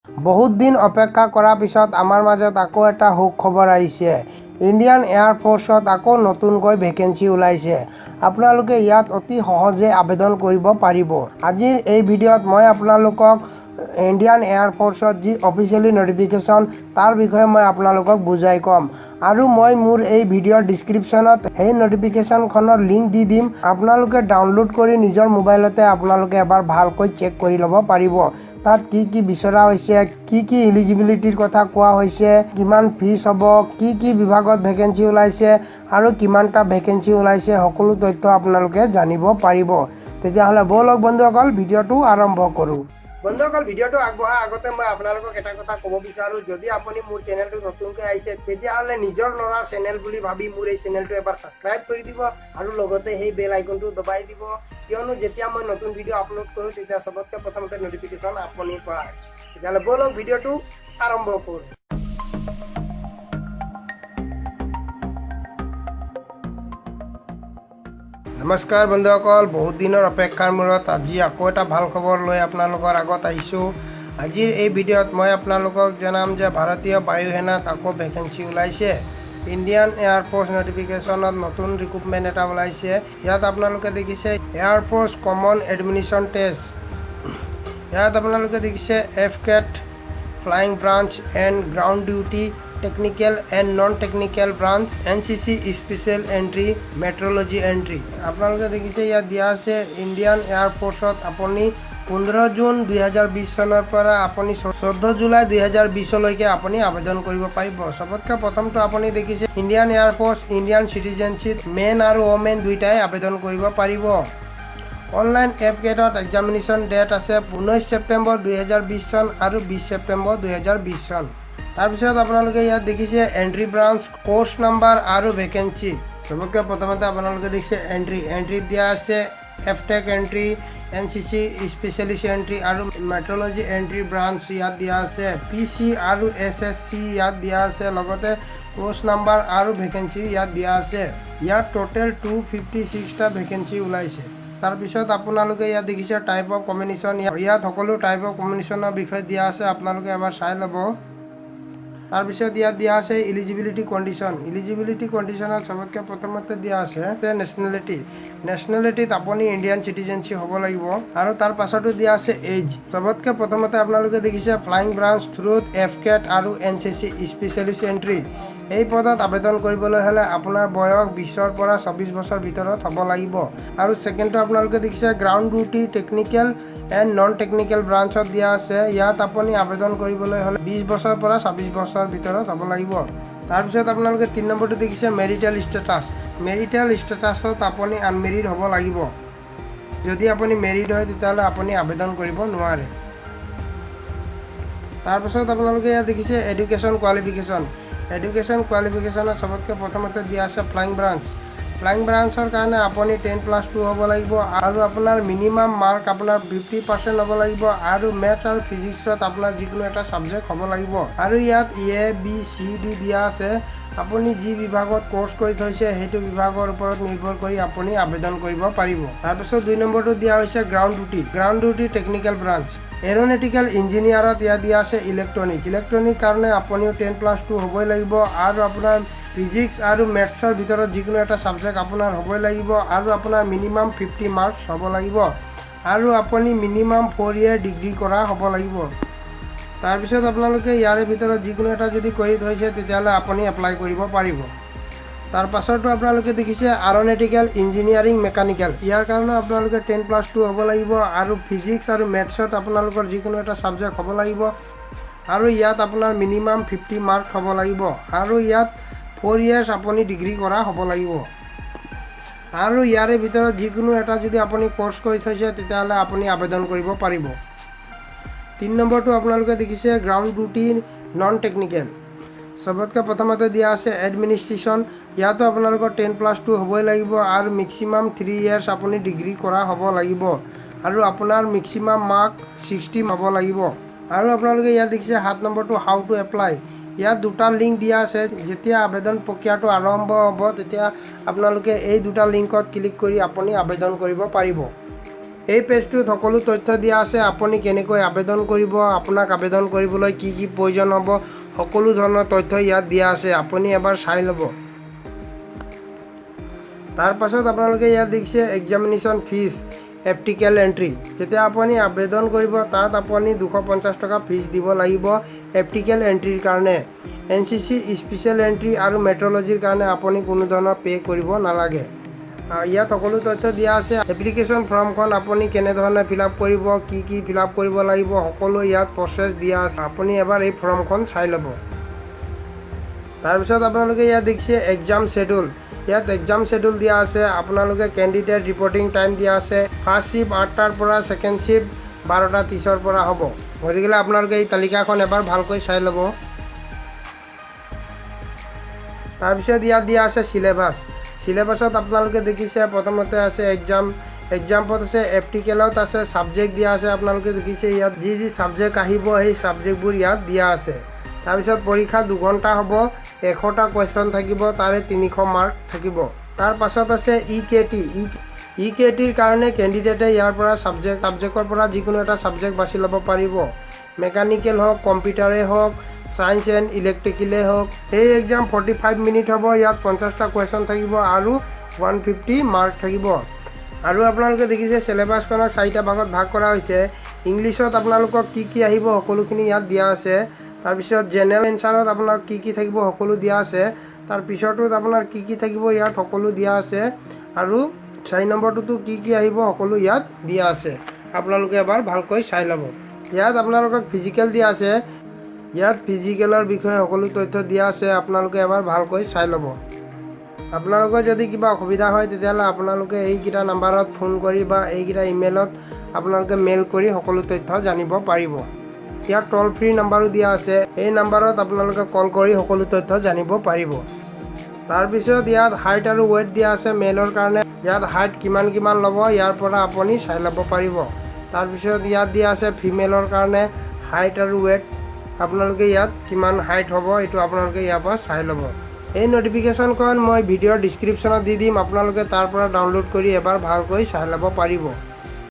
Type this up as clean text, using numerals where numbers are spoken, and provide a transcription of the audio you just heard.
বহুত দিন অপেক্ষা কৰাৰ পিছত আমাৰ মাজত আকৌ এটা সুখবৰ আহিছে। ইণ্ডিয়ান এয়াৰ ফ'ৰ্চত আকৌ নতুনকৈ ভেকেঞ্চি ওলাইছে। আপোনালোকে ইয়াত অতি সহজে আবেদন কৰিব পাৰিব। আজিৰ এই ভিডিঅ'ত মই আপোনালোকক ইণ্ডিয়ান এয়াৰ ফ'ৰ্চত যি অফিচিয়েলি নটিফিকেশ্যন তাৰ বিষয়ে মই আপোনালোকক বুজাই ক'ম। আৰু মই মোৰ এই ভিডিঅ'ৰ ডিছক্ৰিপশ্যনত সেই নটিফিকেশ্যনখনৰ লিংক দি দিম। আপোনালোকে ডাউনলোড কৰি নিজৰ মোবাইলতে আপোনালোকে এবাৰ ভালকৈ চেক কৰি ল'ব পাৰিব। তাত কি বিচৰা হৈছে, কি এলিজিবিলিটিৰ কথা কোৱা হৈছে, কিমান ফিজ হ'ব, কি বিভাগত ভেকেঞ্চি ওলাইছে আৰু কিমানটা ভেকেঞ্চি ওলাইছে, সকলো তথ্য আপোনালোকে জানিব পাৰিব। তেতিয়াহ'লে ব'লক বন্ধুসকল ভিডিঅ'টো আৰম্ভ কৰোঁ। বন্ধুসকল ভিডিঅ'টো আগবঢ়াৰ আগতে মই আপোনালোকক এটা কথা ক'ব বিচাৰোঁ, যদি আপুনি মোৰ চেনেলটো নতুনকৈ আহিছে তেতিয়াহ'লে নিজৰ ল'ৰাৰ চেনেল বুলি ভাবি মোৰ এই চেনেলটো এবাৰ ছাবস্ক্ৰাইব কৰি দিব আৰু লগতে সেই বেল আইকনটো দবাই দিব, কিয়নো যেতিয়া মই নতুন ভিডিঅ' আপলোড কৰোঁ তেতিয়া চবতকৈ প্ৰথমতে নটিফিকেশ্যন আপুনি পায়। তেতিয়াহ'লে ব'লক ভিডিঅ'টো আৰম্ভ কৰোঁ। নমস্কাৰ বন্ধুসকল, বহুত দিনৰ অপেক্ষাৰ মূৰত আজি আকৌ এটা ভাল খবৰ লৈ আপোনালোকৰ আগত আহিছোঁ। আজিৰ এই ভিডিঅ'ত মই আপোনালোকক জনাম যে ভাৰতীয় বায়ু সেনাত আকৌ ভেকেঞ্চি ওলাইছে। ইণ্ডিয়ান এয়াৰ ফ'ৰ্চ নটিফিকেশ্যনত নতুন ৰিক্ৰুটমেণ্ট এটা ওলাইছে। ইয়াত আপোনালোকে দেখিছে air force common admission test. ইয়াত আপোনালোকে দেখিছে FCAT flying branch and ground duty, technical and non technical branch, NCC special entry, meteorology entry. আপোনালোকে দেখিছে ইয়াত দিয়া আছে ইণ্ডিয়ান এয়াৰ ফ'ৰ্চত আপুনি 15 জুন 2020 চনৰ পৰা আপুনি 14 জুলাই 2020লৈকে আপুনি আবেদন কৰিব পাৰিব। চবতকৈ প্ৰথমটো আপুনি দেখিছে Indian air force Indian citizenship men আৰু ওমেন দুয়োটাই আবেদন কৰিব পাৰিব। অনলাইন FCATত এক্সামিনেশ্যন ডেট আছে 19 ছেপ্টেম্বৰ 2020 চন আৰু 20 ছেপ্টেম্বৰ 2020 চন। তাৰপিছত আপোনালোকে ইয়াত দেখিছে এণ্ট্ৰি ব্ৰাঞ্চ, কোৰ্চ নাম্বাৰ আৰু ভেকেঞ্চি। চবতকৈ প্ৰথমতে আপোনালোকে দেখিছে এণ্ট্ৰিত দিয়া আছে FTEC entry, NCC specialist entry আৰু মেট্ৰলজি এণ্ট্ৰি ব্ৰাঞ্চ ইয়াত দিয়া আছে। PC আৰু SSC ইয়াত দিয়া আছে, লগতে কোৰ্চ নাম্বাৰ আৰু ভেকেঞ্চি ইয়াত দিয়া আছে। ইয়াত টোটেল 256টা ভেকেঞ্চি ওলাইছে। তাৰপিছত আপোনালোকে ইয়াত দেখিছে টাইপ অফ কম্বিনেশ্যন, ইয়াত সকলো টাইপ অফ কম্বিনেশ্যনৰ বিষয়ে দিয়া আছে, আপোনালোকে এবাৰ চাই ল'ব। তাৰপিছত ইয়াত দিয়া আছে ইলিজিবিলিটি কণ্ডিশ্যন। ইলিজিবিলিটি কণ্ডিশ্যনত চবতকৈ প্ৰথমতে দিয়া আছে নেশ্যনেলিটিত আপুনি ইণ্ডিয়ান চিটিজেনশ্বিপ হ'ব লাগিব আৰু তাৰ পাছতো দিয়া আছে এজ। চবতকৈ প্ৰথমতে আপোনালোকে দেখিছে ফ্লাইং ব্ৰাঞ্চ থ্ৰুত FCAT আৰু NCC স্পেচিয়েলিষ্ট এণ্ট্ৰি। এই পদত আবেদন কৰিবলৈ হ'লে আপোনাৰ বয়স 20ৰ পৰা 24 বছৰ ভিতৰত হ'ব লাগিব। আৰু ছেকেণ্ডটো আপোনালোকে দেখিছে ground duty technical and non technical ব্ৰাঞ্চত দিয়া আছে। ইয়াত আপুনি আবেদন কৰিবলৈ হ'লে 20 বছৰৰ পৰা 26 বছৰ ভিতৰত হ'ব লাগিব। তাৰপিছত আপোনালোকে 3 নম্বৰটো দেখিছে মেৰিটেল ষ্টেটাছ। মেৰিটেল ষ্টেটাছত আপুনি আনমেৰিড হ'ব লাগিব। যদি আপুনি মেৰিড হয় তেতিয়াহ'লে আপুনি আবেদন কৰিব নোৱাৰে। তাৰপিছত আপোনালোকে ইয়াত দেখিছে এডুকেশ্যন কোৱালিফিকেশ্যন। এডুকেশ্যন কোৱালিফিকেশ্যনত চবতকৈ প্ৰথমতে দিয়া আছে ফ্লাইং ব্ৰাঞ্চ। ফ্লাইং ব্ৰাঞ্চৰ কাৰণে আপুনি 10+2 হ'ব লাগিব আৰু আপোনাৰ মিনিমাম মাৰ্ক আপোনাৰ 50% হ'ব লাগিব আৰু মেথছ আৰু ফিজিক্সত আপোনাৰ যিকোনো এটা ছাবজেক্ট হ'ব লাগিব। আৰু ইয়াত A, B, C, D দিয়া আছে। আপুনি যি বিভাগত কোৰ্চ কৰি থৈছে সেইটো বিভাগৰ ওপৰত নিৰ্ভৰ কৰি আপুনি আবেদন কৰিব পাৰিব। তাৰপিছত 2 নম্বৰটো দিয়া হৈছে গ্ৰাউণ্ড ডিউটি টেকনিকেল ব্ৰাঞ্চ। এৰোনেটিকেল ইঞ্জিনিয়াৰত ইয়াত দিয়া আছে ইলেক্ট্ৰনিক কাৰণে আপুনিও 10+2 হ'বই লাগিব আৰু আপোনাৰ ফিজিক্স আৰু মেথছৰ ভিতৰত যিকোনো এটা ছাবজেক্ট আপোনাৰ হ'বই লাগিব আৰু আপোনাৰ মিনিমাম 50 মাৰ্কছ হ'ব লাগিব আৰু আপুনি মিনিমাম 4 year ডিগ্ৰী কৰা হ'ব লাগিব। তাৰপিছত আপোনালোকে ইয়াৰে ভিতৰত যিকোনো এটা যদি কৰি থৈছে তেতিয়াহ'লে আপুনি এপ্লাই কৰিব পাৰিব। তাৰ পাছতো আপোনালোকে দেখিছে এৰোনেটিকেল ইঞ্জিনিয়াৰিং মেকানিকেল। ইয়াৰ কাৰণে আপোনালোকে 10+2 হ'ব লাগিব আৰু ফিজিক্স আৰু মেথছত আপোনালোকৰ যিকোনো এটা ছাবজেক্ট হ'ব লাগিব আৰু ইয়াত আপোনাৰ মিনিমাম 50 মাৰ্কছ হ'ব লাগিব আৰু ইয়াত 4 years আপুনি ডিগ্ৰী কৰা হ'ব লাগিব। আৰু ইয়াৰে ভিতৰত যিকোনো এটা যদি আপুনি কোৰ্চ কৰি থৈছে তেতিয়াহ'লে আপুনি আবেদন কৰিব পাৰিব। 3 নম্বৰটো আপোনালোকে দেখিছে গ্ৰাউণ্ড ডিউটি নন টেকনিকেল। চবতকৈ প্ৰথমতে দিয়া আছে এডমিনিষ্ট্ৰেশ্যন। ইয়াতো আপোনালোকৰ 10+2 হ'বই লাগিব আৰু মেক্সিমাম 3 years আপুনি ডিগ্ৰী কৰা হ'ব লাগিব আৰু আপোনাৰ মেক্সিমাম মাৰ্ক 60 হ'ব লাগিব। আৰু আপোনালোকে ইয়াত দেখিছে 7 নম্বৰটো হাউ টু এপ্লাই। ইয়াত 2টা লিংক দিয়া আছে। যেতিয়া আবেদন প্ৰক্ৰিয়াটো আৰম্ভ হ'ব তেতিয়া আপোনালোকে এই 2টা লিংকত ক্লিক কৰি আপুনি আবেদন কৰিব পাৰিব। এই পেজটোত সকলো তথ্য দিয়া আছে। আপুনি কেনেকৈ আবেদন কৰিব, আপোনাক আবেদন কৰিবলৈ কি কি প্ৰয়োজন হ'ব, সকলো ধৰণৰ তথ্য ইয়াত দিয়া আছে। আপুনি এবাৰ চাই ল'ব। তাৰ পাছত আপোনালোকে ইয়াত দেখিছে এক্সামিনেশ্যন ফিজ, এপ্টিকেল এণ্ট্ৰি। যেতিয়া আপুনি আবেদন কৰিব তাত আপুনি 250 টকা ফিজ দিব লাগিব এপ্টিকেল এণ্ট্ৰিৰ কাৰণে। NCC স্পেচিয়েল এণ্ট্ৰি আৰু মেট্ৰলজিৰ কাৰণে আপুনি কোনো ধৰণৰ পে' কৰিব নালাগে। ইয়াত সকলো তথ্য দিয়া আছে। এপ্লিকেশ্যন ফৰ্মখন আপুনি কেনেধৰণে ফিল আপ কৰিব, কি কি ফিল আপ কৰিব লাগিব, সকলো ইয়াত প্ৰচেছ দিয়া আছে। আপুনি এবাৰ এই ফৰ্মখন চাই ল'ব। তাৰপিছত আপোনালোকে ইয়াত দেখিছে এক্সাম শ্বেডিউল। ইয়াত এক্সাম শ্বেডিউল দিয়া আছে। আপোনালোকে কেণ্ডিডেট ৰিপৰ্টিং টাইম দিয়া আছে। ফাৰ্ষ্ট শ্বিফ্ট 8টাৰ পৰা, ছেকেণ্ড শ্বিফ্ট 12:30ৰ পৰা হ'ব। গতিকে আপোনালোকে এই তালিকাখন এবাৰ ভালকৈ চাই ল'ব। তাৰপিছত ইয়াত দিয়া আছে চিলেবাছ। চিলেবাছত আপোনালোকে দেখিছে প্ৰথমতে আছে এক্সামত আছে, এপ্টিকেলত আছে, ছাবজেক্ট দিয়া আছে। আপোনালোকে দেখিছে ইয়াত যি যি ছাবজেক্ট আহিব সেই ছাবজেক্টবোৰ ইয়াত দিয়া আছে। তাৰপিছত পৰীক্ষা 2 ঘণ্টা হ'ব, 100টা কুৱেশ্যন থাকিব, তাৰে 300 মাৰ্ক থাকিব। তাৰ পাছত আছে EKTৰ কাৰণে কেণ্ডিডেটে ইয়াৰ পৰা ছাবজেক্টৰ পৰা যিকোনো এটা ছাবজেক্ট বাছি ল'ব পাৰিব। মেকানিকেল হওক, কম্পিউটাৰে হওক, ছায়েন্স এণ্ড ইলেক্ট্ৰিকেলেই হওক। এই এক্সাম 45 মিনিট হ'ব। ইয়াত 50টা কুৱেশ্যন থাকিব আৰু 150 মাৰ্ক থাকিব। আৰু আপোনালোকে দেখিছে চিলেবাছখনক 4টা ভাগত ভাগ কৰা হৈছে। ইংলিছত আপোনালোকক কি কি আহিব সকলোখিনি ইয়াত দিয়া আছে। তাৰপিছত জেনেৰেল এনচাৰত আপোনাৰ কি কি থাকিব সকলো দিয়া আছে। তাৰপিছতোত আপোনাৰ কি কি থাকিব ইয়াত সকলো দিয়া আছে। আৰু 4 নম্বৰটোতো কি কি আহিব সকলো ইয়াত দিয়া আছে। আপোনালোকে এবাৰ ভালকৈ চাই ল'ব। ইয়াত আপোনালোকক ফিজিকেল দিয়া আছে। ইয়াত ফিজিকেলৰ বিষয়ে সকলো তথ্য দিয়া আছে। আপোনালোকে এবাৰ ভালকৈ চাই ল'ব। আপোনালোকৰ যদি কিবা অসুবিধা হয় তেতিয়াহ'লে আপোনালোকে এইকেইটা নাম্বাৰত ফোন কৰি বা এইকেইটা ইমেইলত আপোনালোকে মেইল কৰি সকলো তথ্য জানিব পাৰিব। ইয়াত টল ফ্ৰী নাম্বাৰো দিয়া আছে। এই নাম্বাৰত আপোনালোকে কল কৰি সকলো তথ্য জানিব পাৰিব। তাৰপিছত ইয়াত হাইট আৰু ৱেইট দিয়া আছে মেইলৰ কাৰণে। ইয়াত হাইট কিমান ল'ব ইয়াৰ পৰা আপুনি চাই ল'ব পাৰিব। তাৰপিছত ইয়াত দিয়া আছে ফিমেলৰ কাৰণে হাইট আৰু ৱেইট। আপোনালোকে ইয়াত কিমান হাইট হ'ব এইটো আপোনালোকে ইয়াৰ পৰা চাই ল'ব। এই ন'টিফিকেশ্যনখন মই ভিডিঅ'ৰ ডিছক্ৰিপশ্যনত দি দিম। আপোনালোকে তাৰ পৰা ডাউনলোড কৰি এবাৰ ভালকৈ চাই ল'ব পাৰিব।